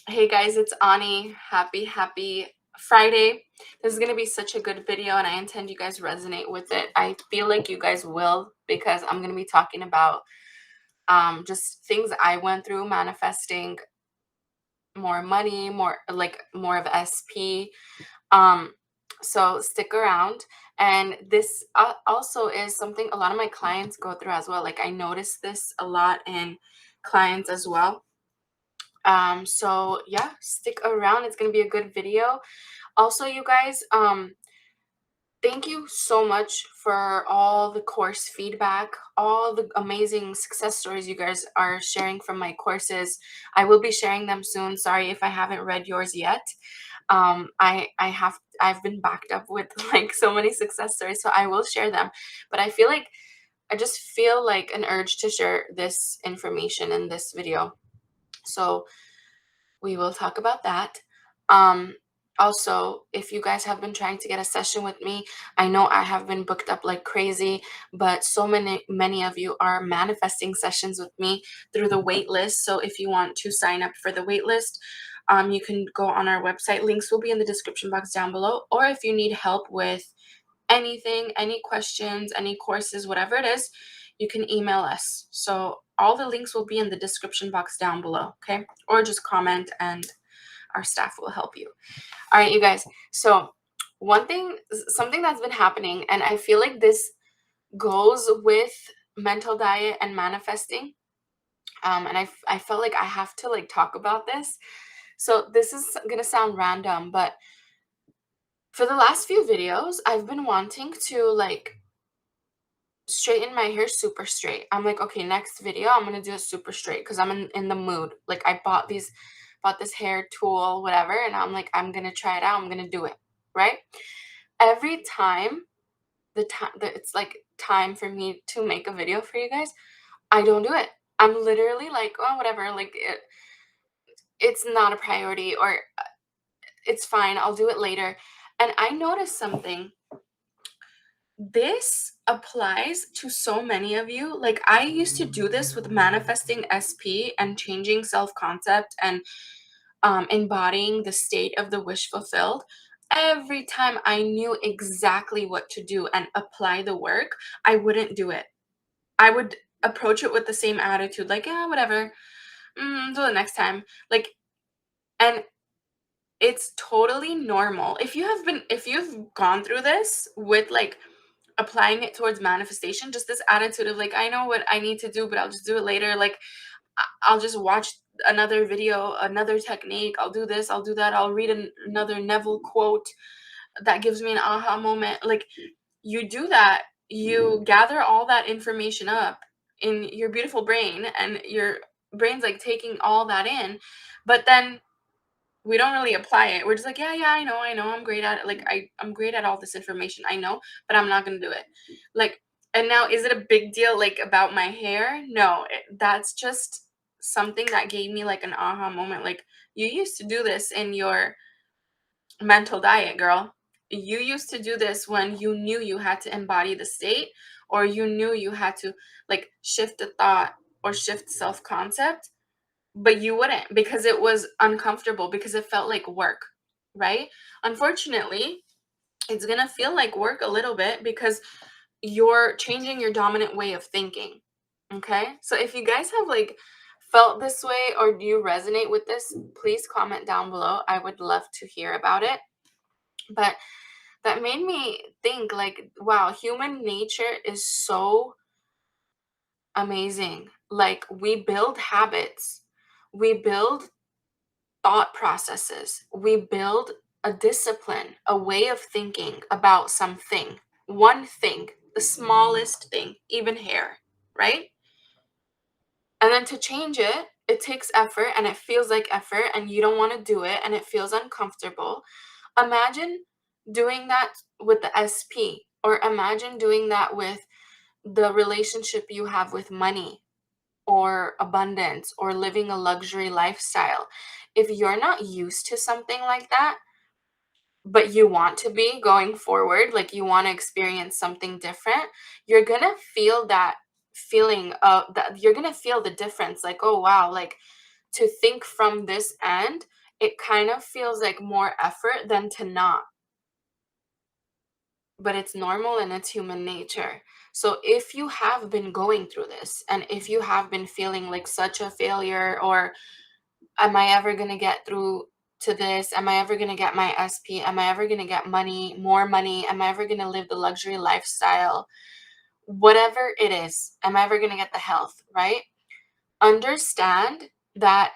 Hey guys, it's Ani. Happy Friday. This is going to be such a good video and I intend you guys resonate with it. I feel like you guys will because I'm going to be talking about just things I went through manifesting more money, more of SP. Um so stick around, and this also is something a lot of my clients go through as well. Like I notice this a lot in clients as well. So yeah, stick around. It's gonna be a good video. Also, you guys, thank you so much for all the course feedback, all the amazing success stories you guys are sharing from my courses. I will be sharing them soon. Sorry if I haven't read yours yet. I've been backed up with like so many success stories, so I will share them. But I just feel like an urge to share this information in this video. So we will talk about that. Um, Also, if you guys have been trying to get a session with me, I know I have been booked up like crazy, but so many of you are manifesting sessions with me through the wait list. So if you want to sign up for the wait list, you can go on our website. Links will be in the description box down below. Or if you need help with anything, any questions, any courses, whatever it is, you can email us. So all the links will be in the description box down below, okay? Or just comment and our staff will help you. All right, you guys. So something that's been happening, and I feel like this goes with mental diet and manifesting. And I felt like I have to like talk about this. So this is gonna sound random, but for the last few videos, I've been wanting to like straighten my hair super straight. I'm like, okay, next video I'm gonna do it super straight because I'm in the mood. Like I bought this hair tool, whatever, and I'm like, I'm gonna try it out, I'm gonna do it, right? Every time the time that it's like time for me to make a video for you guys, I don't do it. I'm literally like, oh whatever, like it's not a priority, or it's fine, I'll do it later. And I noticed something. This applies to so many of you. Like I used to do this with manifesting SP and changing self-concept and embodying the state of the wish fulfilled. Every time I knew exactly what to do and apply the work, I wouldn't do it. I would approach it with the same attitude, like, yeah, whatever, do it next time. Like, and it's totally normal. If you've gone through this with like applying it towards manifestation, just this attitude of like, I know what I need to do, but I'll just do it later. Like, I'll just watch another video, another technique. I'll do this, I'll do that. I'll read another Neville quote that gives me an aha moment. Like, you do that, you gather all that information up in your beautiful brain, and your brain's like taking all that in, but then we don't really apply it. We're just like, yeah, I know, I'm great at it. Like, I'm great at all this information, I know, but I'm not gonna do it. Like, and now, is it a big deal, like, about my hair? No, that's just something that gave me, like, an aha moment. Like, you used to do this in your mental diet, girl. You used to do this when you knew you had to embody the state, or you knew you had to, like, shift a thought or shift self-concept, but you wouldn't because it was uncomfortable, because it felt like work, right? Unfortunately, it's gonna feel like work a little bit because you're changing your dominant way of thinking. Okay, so if you guys have like felt this way, or do you resonate with this, please comment down below. I would love to hear about it. But that made me think, like, wow, human nature is so amazing. Like, we build habits, we build thought processes, we build a discipline, a way of thinking about something, one thing, the smallest thing, even hair, right? And then to change it, it takes effort, and it feels like effort, and you don't want to do it, and it feels uncomfortable. Imagine doing that with the SP, or imagine doing that with the relationship you have with money, or abundance, or living a luxury lifestyle. If you're not used to something like that, but you want to be going forward, like you want to experience something different, you're gonna feel that feeling of that. You're gonna feel the difference, like, oh wow, like to think from this end, it kind of feels like more effort than to not. But it's normal and it's human nature. So if you have been going through this, and if you have been feeling like such a failure, or am I ever going to get through to this? Am I ever going to get my SP? Am I ever going to get money, more money? Am I ever going to live the luxury lifestyle? Whatever it is, am I ever going to get the health, right? Understand that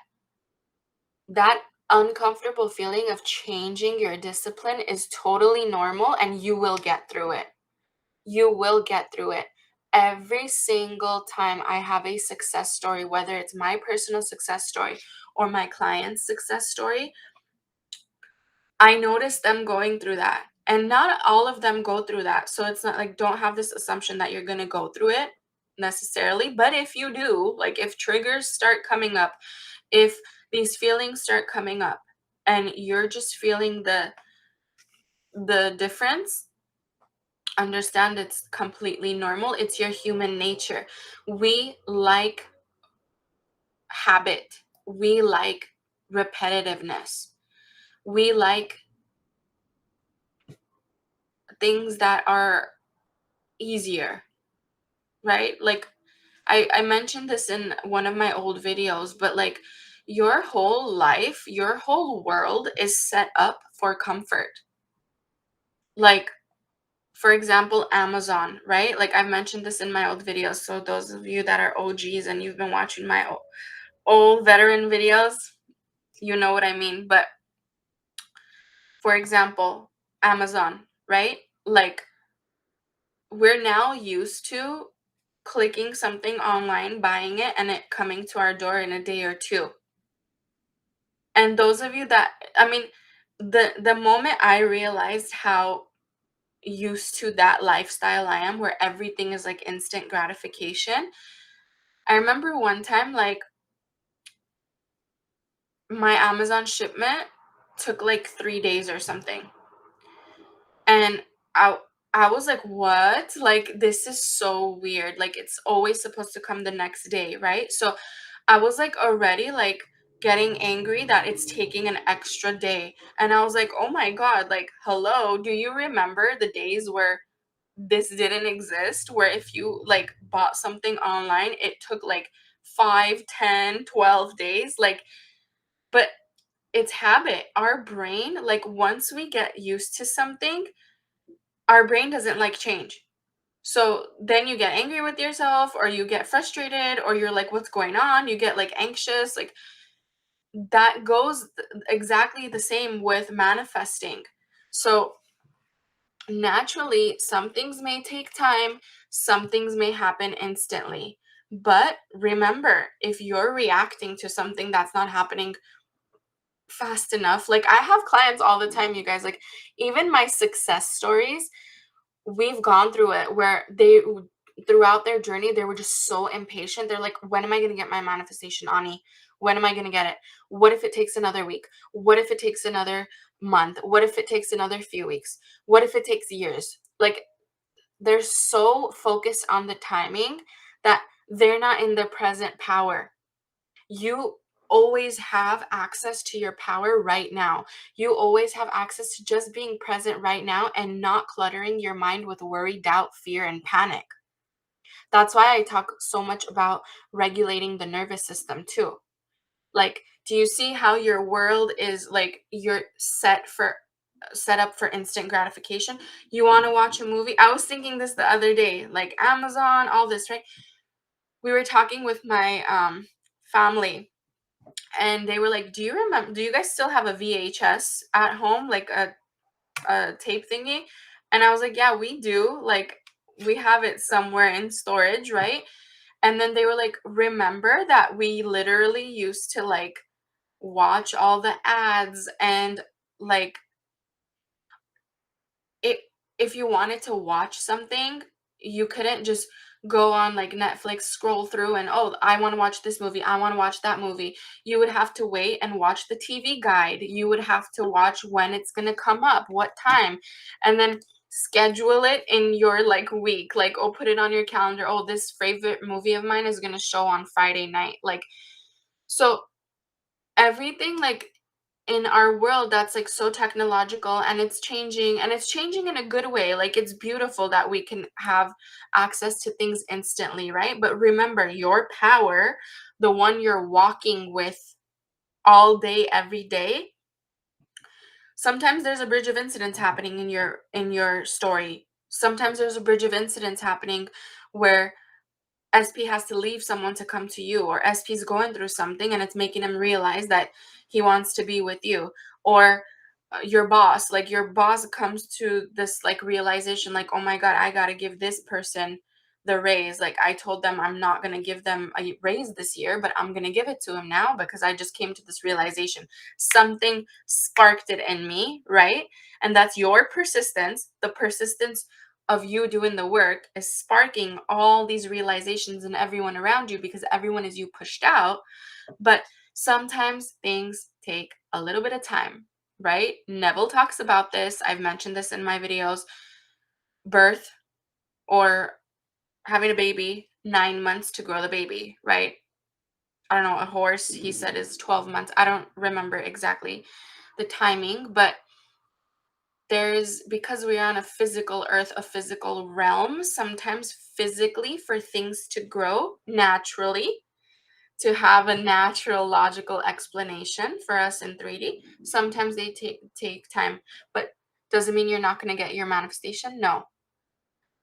that uncomfortable feeling of changing your discipline is totally normal, and you will get through it. You will get through it. Every single time I have a success story, whether it's my personal success story or my client's success story, I notice them going through that. And not all of them go through that. So it's not like, don't have this assumption that you're going to go through it necessarily. But if you do, like if triggers start coming up, if these feelings start coming up and you're just feeling the difference, understand it's completely normal. It's your human nature. We like habit. We like repetitiveness. We like things that are easier, right? Like I mentioned this in one of my old videos, but like your whole life, your whole world is set up for comfort. Like, for example, Amazon, right? Like I've mentioned this in my old videos. So those of you that are OGs and you've been watching my old veteran videos, you know what I mean. But for example, Amazon, right? Like we're now used to clicking something online, buying it, and it coming to our door in a day or two. And those of you that, I mean, the moment I realized how used to that lifestyle I am, where everything is like instant gratification, I remember one time, like, my Amazon shipment took like 3 days or something. And I I was like, what? Like, this is so weird. Like, it's always supposed to come the next day, right? So I was like already like getting angry that it's taking an extra day. And I was like, oh my God, like, hello, do you remember the days where this didn't exist? Where if you like bought something online, it took like 5, 10, 12 days. Like, but it's habit. Our brain, like, once we get used to something, our brain doesn't like change. So then you get angry with yourself, or you get frustrated, or you're like, what's going on? You get like anxious. Like that goes exactly the same with manifesting. So naturally, some things may take time, some things may happen instantly. But remember, if you're reacting to something that's not happening fast enough, like I have clients all the time, you guys, like even my success stories, we've gone through it where they throughout their journey they were just so impatient. They're like, when am I going to get my manifestation, Ani? When am I going to get it? What if it takes another week? What if it takes another month? What if it takes another few weeks? What if it takes years? Like, they're so focused on the timing that they're not in the present power. You always have access to your power right now. You always have access to just being present right now and not cluttering your mind with worry, doubt, fear, and panic. That's why I talk so much about regulating the nervous system too. Like, do you see how your world is like you're set up for instant gratification? You want to watch a movie? I was thinking this the other day, like Amazon, all this, right? We were talking with my family, and they were like, do you guys still have a VHS at home, like a tape thingy? And I was like, yeah, we do. Like, we have it somewhere in storage, right? And then they were like, remember that we literally used to like watch all the ads, and like it if you wanted to watch something, you couldn't just go on like Netflix, scroll through, and oh, I want to watch this movie, I want to watch that movie. You would have to wait and watch the TV guide. You would have to watch when it's going to come up, what time, and then schedule it in your like week. Like, oh, put it on your calendar. Oh, this favorite movie of mine is going to show on Friday night. Like, so everything, like, in our world that's, like, so technological, and it's changing in a good way. Like, it's beautiful that we can have access to things instantly, right? But remember, your power, the one you're walking with all day, every day, sometimes there's a bridge of incidents happening in your story. Sometimes there's a bridge of incidents happening where SP has to leave someone to come to you, or SP's going through something and it's making him realize that he wants to be with you, or your boss comes to this like realization, like, oh my god, I got to give this person the raise. Like, I told them I'm not going to give them a raise this year, but I'm going to give it to him now because I just came to this realization. Something sparked it in me, right? And that's your persistence. The persistence of you doing the work is sparking all these realizations in everyone around you, because everyone is you pushed out. But sometimes things take a little bit of time, right? Neville talks about this. I've mentioned this in my videos. Birth, or having a baby, 9 months to grow the baby, right? I don't know, a horse, he said, is 12 months. I don't remember exactly the timing, but there's, because we are on a physical earth, a physical realm, sometimes physically, for things to grow naturally, to have a natural logical explanation for us in 3D, sometimes they take time. But doesn't mean you're not going to get your manifestation. No.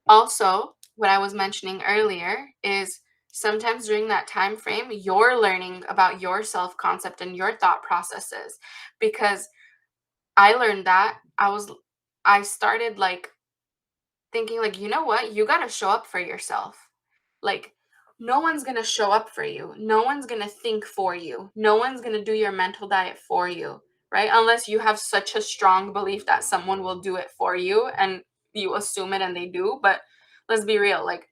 Also, what I was mentioning earlier is sometimes during that time frame, you're learning about your self concept and your thought processes. Because I learned that I started like thinking, like, you know what, you got to show up for yourself. Like, no one's going to show up for you, no one's going to think for you, no one's going to do your mental diet for you, right? Unless you have such a strong belief that someone will do it for you and you assume it and they do. But let's be real, like,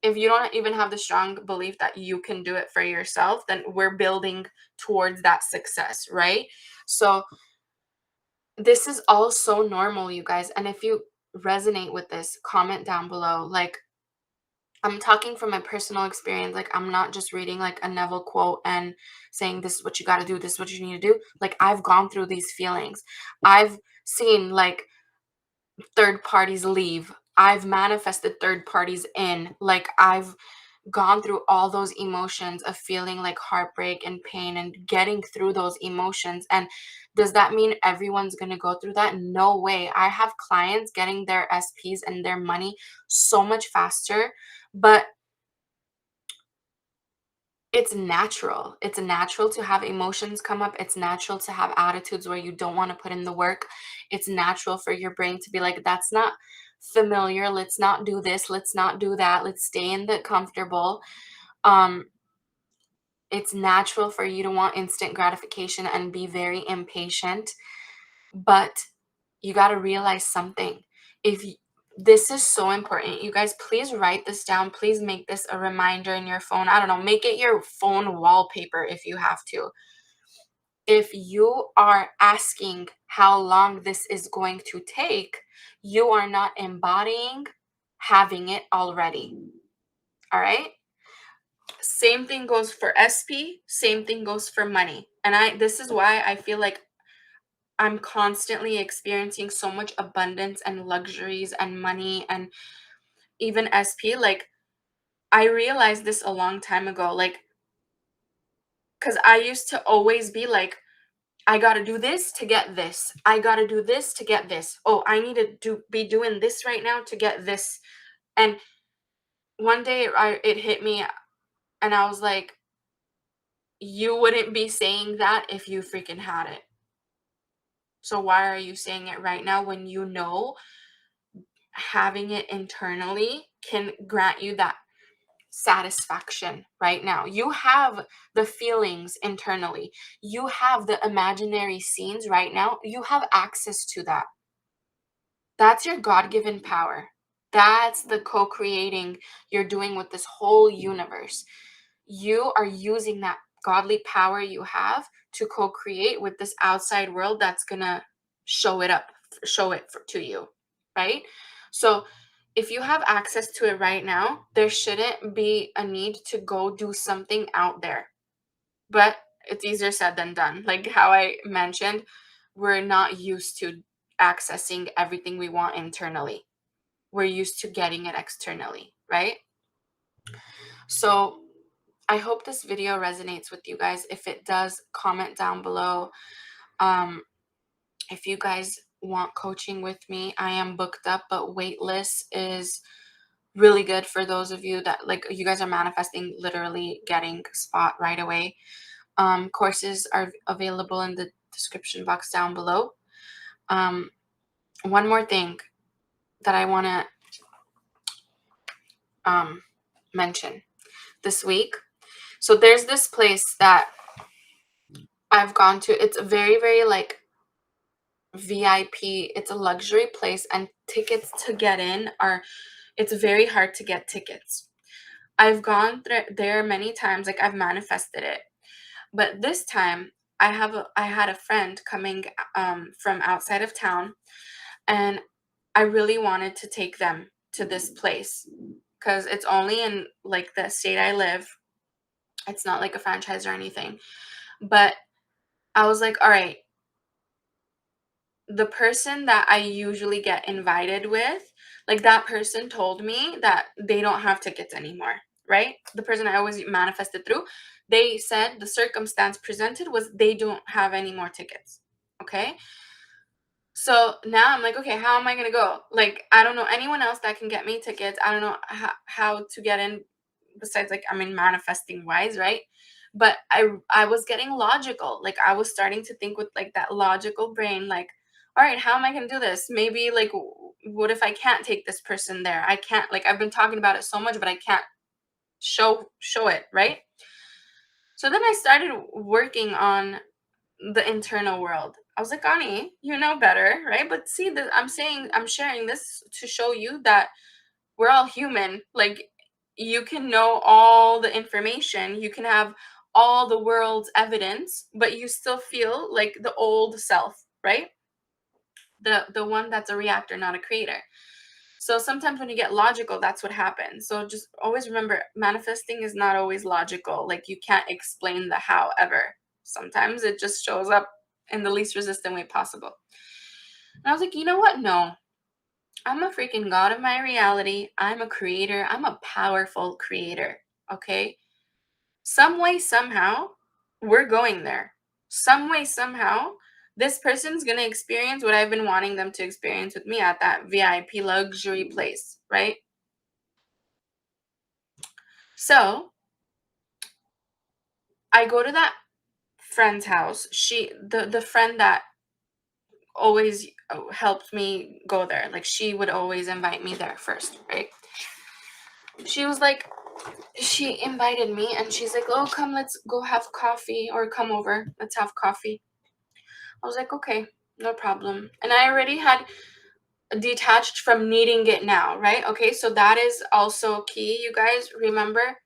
if you don't even have the strong belief that you can do it for yourself, then we're building towards that success, right? So this is all so normal, you guys. And if you resonate with this, comment down below. Like, I'm talking from my personal experience. Like, I'm not just reading like a Neville quote and saying this is what you got to do, this is what you need to do. Like, I've gone through these feelings. I've seen like third parties leave. I've manifested third parties in. Like, I've gone through all those emotions of feeling like heartbreak and pain and getting through those emotions. And does that mean everyone's going to go through that? No way. I have clients getting their SPs and their money so much faster, but it's natural. It's natural to have emotions come up. It's natural to have attitudes where you don't want to put in the work. It's natural for your brain to be like, that's not familiar. Let's not do this. Let's not do that. Let's stay in the comfortable. Um, it's natural for you to want instant gratification and be very impatient, but you got to realize something. If y- This is so important, you guys, please write this down. Please make this a reminder in your phone. I don't know, make it your phone wallpaper if you have to. If you are asking how long this is going to take, you are not embodying having it already. All right? Same thing goes for SP, same thing goes for money. And this is why I feel like I'm constantly experiencing so much abundance and luxuries and money and even SP. Like, I realized this a long time ago, like, cuz I used to always be like, I got to do this to get this. I got to do this to get this. Oh, I need to be doing this right now to get this. And one day it hit me, and I was like, you wouldn't be saying that if you freaking had it. So why are you saying it right now when you know having it internally can grant you that satisfaction right now? You have the feelings internally. You have the imaginary scenes right now. You have access to that. That's your God-given power. That's the co-creating you're doing with this whole universe. You are using that godly power you have to co-create with this outside world that's gonna show it to you, right? So if you have access to it right now, there shouldn't be a need to go do something out there. But it's easier said than done. Like how I mentioned, we're not used to accessing everything we want internally. We're used to getting it externally, right? So I hope this video resonates with you guys. If it does, comment down below. If you guys want coaching with me, I am booked up, but waitlist is really good for those of you that, like, you guys are manifesting literally getting spot right away. Courses are available in the description box down below. One more thing that I want to mention this week. So there's this place that I've gone to. It's very, very like VIP. It's a luxury place, and tickets to get in it's very hard to get tickets. I've gone there many times, like I've manifested it. But this time I had a friend coming from outside of town, and I really wanted to take them to this place because it's only in like the state I live. It's not like a franchise or anything. But I was like, all right, the person that I usually get invited with, like that person told me that they don't have tickets anymore, right? The person I always manifested through, they said the circumstance presented was they don't have any more tickets. Okay. So now I'm like, okay, how am I going to go? Like, I don't know anyone else that can get me tickets. I don't know how to get in besides, like, I mean, manifesting wise, right? But I was getting logical. Like, I was starting to think with like that logical brain, like, all right, how am I going to do this? Maybe like, what if I can't take this person there? I can't, like, I've been talking about it so much, but I can't show it, right? So then I started working on the internal world. I was like, Ani, you know better, right? But see, that I'm sharing this to show you that we're all human. Like, you can know all the information, you can have all the world's evidence, but you still feel like the old self, right? The one that's a reactor, not a creator. So sometimes when you get logical, that's what happens. So just always remember, manifesting is not always logical. Like, you can't explain the how ever. Sometimes it just shows up in the least resistant way possible. And I was like, you know what? No, I'm a freaking god of my reality. I'm a creator. I'm a powerful creator. Okay. Some way, somehow, we're going there. Some way, somehow, this person's going to experience what I've been wanting them to experience with me at that VIP luxury place, right? So I go to that friend's house. The friend that always helped me go there, like, she would always invite me there first, right? She was like, she invited me and she's like, oh, come, let's go have coffee, or come over, let's have coffee. I was like, okay, no problem. And I already had detached from needing it now, right? Okay, so that is also key, you guys. Remember,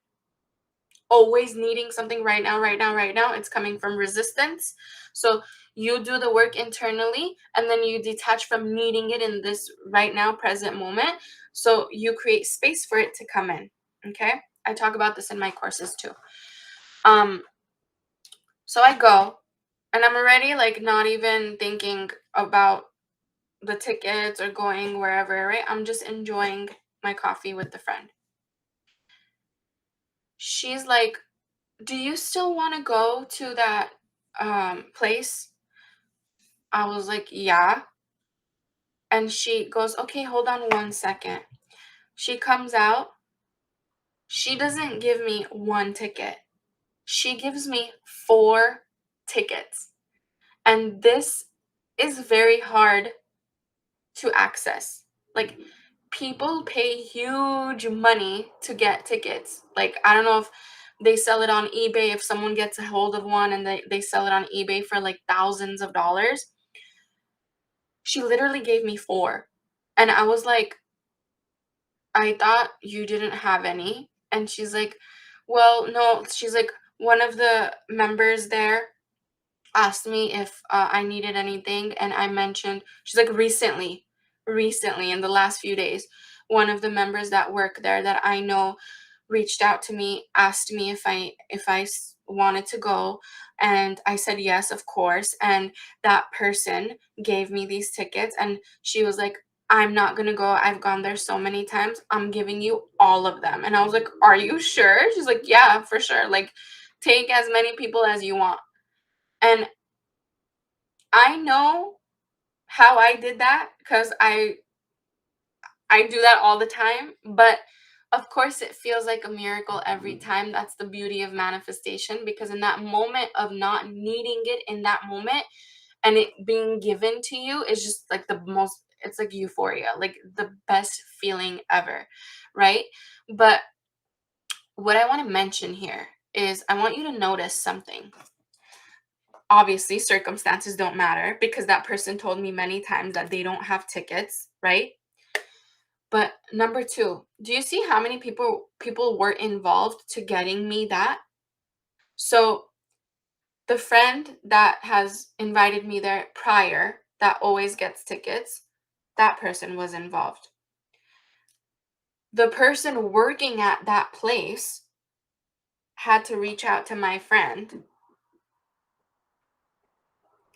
always needing something right now, right now, right now. It's coming from resistance. So you do the work internally, and then you detach from needing it in this right now, present moment. So you create space for it to come in. Okay, I talk about this in my courses too. So I go, and I'm already like not even thinking about the tickets or going wherever, right? I'm just enjoying my coffee with the friend. She's like, do you still want to go to that place? I was like, yeah. And she goes, okay, hold on 1 second. She comes out. She doesn't give me one ticket. She gives me 4 tickets. And this is very hard to access. Like, people pay huge money to get tickets. Like, I don't know if they sell it on eBay, if someone gets a hold of one and they sell it on eBay for like thousands of dollars. She literally gave me 4. And I was like, I thought you didn't have any. And she's like, well, no. She's like, one of the members there asked me if I needed anything, and I mentioned, she's like, recently in the last few days, one of the members that work there that I know reached out to me, asked me if I wanted to go, and I said yes, of course, and that person gave me these tickets, and she was like, "I'm not gonna go. I've gone there so many times. I'm giving you all of them." And I was like, "Are you sure?" She's like, "Yeah, for sure. Like, take as many people as you want." And I know how I did that because I do that all the time, but of course it feels like a miracle every time. That's the beauty of manifestation, because in that moment of not needing it in that moment and it being given to you is just like the most, it's like euphoria, like the best feeling ever, right? But what I want to mention here is I want you to notice something. Obviously, circumstances don't matter because that person told me many times that they don't have tickets, right? But number 2, do you see how many people were involved to getting me that? So the friend that has invited me there prior, that always gets tickets, that person was involved. The person working at that place had to reach out to my friend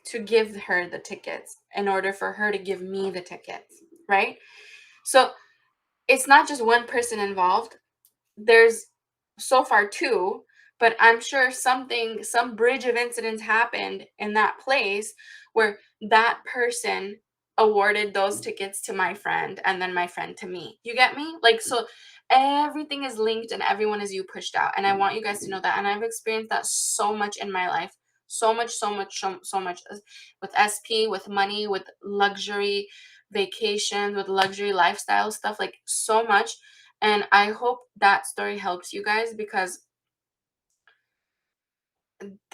to give her the tickets in order for her to give me the tickets, right? So it's not just one person involved. There's so far 2, but I'm sure some bridge of incidents happened in that place where that person awarded those tickets to my friend and then my friend to me. You get me? Like, so everything is linked and everyone is you pushed out. And I want you guys to know that. And I've experienced that so much in my life. So much, so much, so much with SP, with money, with luxury vacations, with luxury lifestyle stuff, like so much. And I hope that story helps you guys, because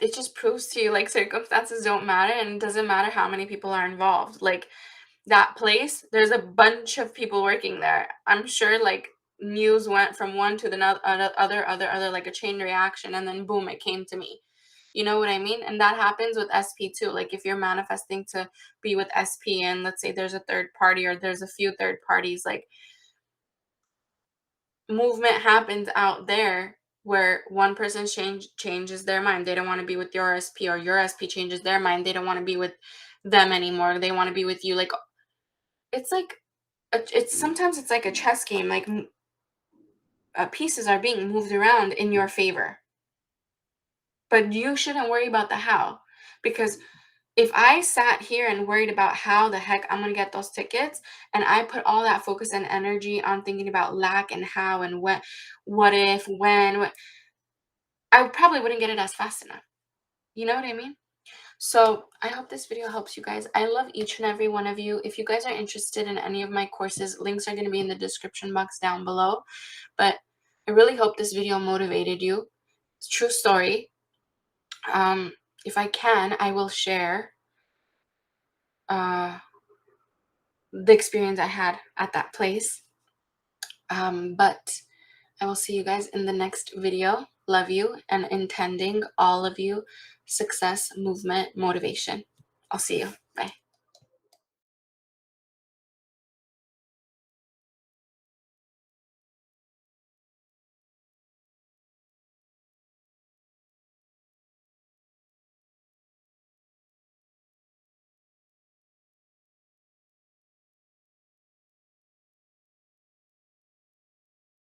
it just proves to you like circumstances don't matter and it doesn't matter how many people are involved. Like that place, there's a bunch of people working there. I'm sure like news went from one to the other, like a chain reaction, and then boom, it came to me. You know what I mean? And that happens with SP too. Like if you're manifesting to be with SP and let's say there's a third party or there's a few third parties, like movement happens out there where one person changes their mind. They don't want to be with your SP, or your SP changes their mind. They don't want to be with them anymore. They want to be with you. Like it's like it's sometimes it's like a chess game. Like pieces are being moved around in your favor, but you shouldn't worry about the how, because if I sat here and worried about how the heck I'm gonna get those tickets, and I put all that focus and energy on thinking about lack and how and what if, when, I probably wouldn't get it as fast enough. You know what I mean? So I hope this video helps you guys. I love each and every one of you. If you guys are interested in any of my courses, links are going to be in the description box down below. But I really hope this video motivated you. It's a true story. If I can, I will share uh, the experience I had at that place. But I will see you guys in the next video. Love you, and intending all of you success, movement, motivation. I'll see you. Bye.